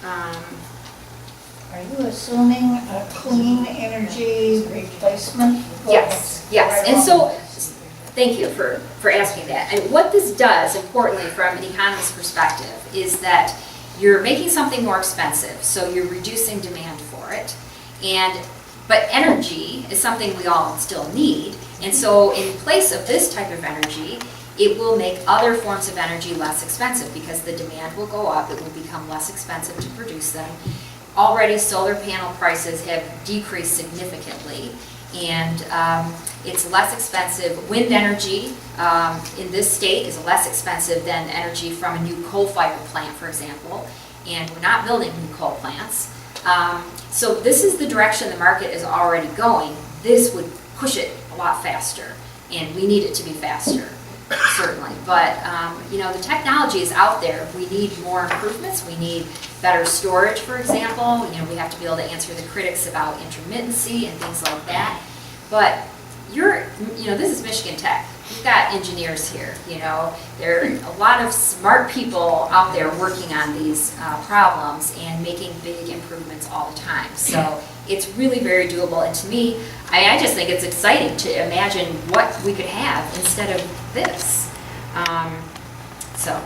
Are you assuming a clean energy replacement? Yes, yes. And so, thank you for asking that. And what this does, importantly, from an economist's perspective, is that you're making something more expensive, so you're reducing demand for it. But energy is something we all still need. And so in place of this type of energy, it will make other forms of energy less expensive because the demand will go up, it will become less expensive to produce them. Already solar panel prices have decreased significantly, and it's less expensive. Wind energy in this state is less expensive than energy from a new coal-fired plant, for example, and we're not building new coal plants. So this is the direction the market is already going. This would push it a lot faster, and we need it to be faster, certainly. But the technology is out there. We need more improvements. We need better storage, for example. We have to be able to answer the critics about intermittency and things like that. But this is Michigan Tech. We've got engineers here. There are a lot of smart people out there working on these problems and making big improvements all the time. So it's really very doable. And to me, I just think it's exciting to imagine what we could have instead of this. So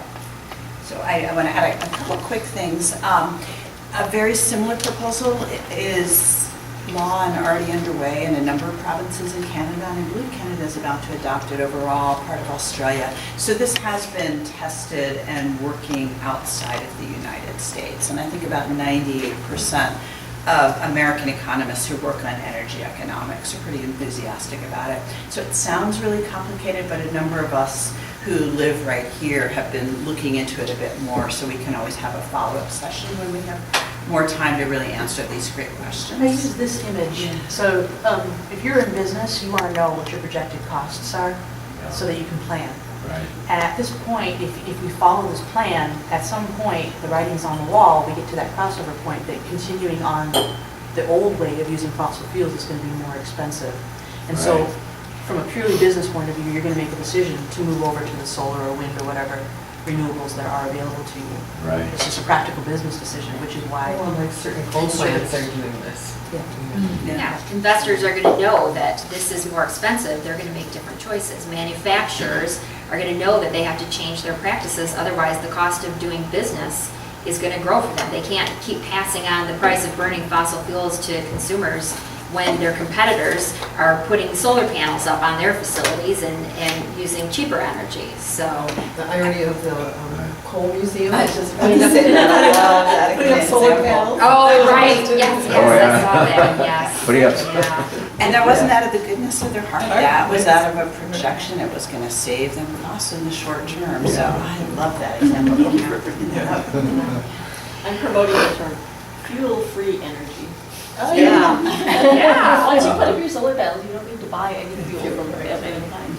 I want to add a couple quick things. A very similar proposal is law and already underway in a number of provinces in Canada, and I believe Canada is about to adopt it overall, part of Australia. So this has been tested and working outside of the United States, and I think about 98% of American economists who work on energy economics are pretty enthusiastic about it. So it sounds really complicated, but a number of us who live right here have been looking into it a bit more, so we can always have a follow-up session when we have more time to really answer these great questions. I use this image. So if you're in business, you want to know what your projected costs are so that you can plan. Right. And at this point, if we follow this plan, at some point, the writing's on the wall, we get to that crossover point that continuing on the old way of using fossil fuels is going to be more expensive. And so Right. from a purely business point of view, you're going to make a decision to move over to the solar or wind or whatever renewables that are available to you. Right. It's just a practical business decision, which is why. Well, like certain coal plants are doing this. Yeah, investors are going to know that this is more expensive. They're going to make different choices. Manufacturers are going to know that they have to change their practices. Otherwise, the cost of doing business is going to grow for them. They can't keep passing on the price of burning fossil fuels to consumers when their competitors are putting solar panels up on their facilities and using cheaper energy. So The irony of the coal museum. I just wanted to say that. I love that Putting up solar panels. oh, right, yes, Oh, yeah. I saw that, yes. What do you have? Yeah. And that wasn't out of the goodness of their heart. That was out of a projection. It was going to save them costs in the short term. So I love that example. Thank you for bringing that up. I'm promoting the term fuel-free energy. Oh, Yeah. Yeah. Once you put up your solar panels, you don't need to buy any fuel from any kind.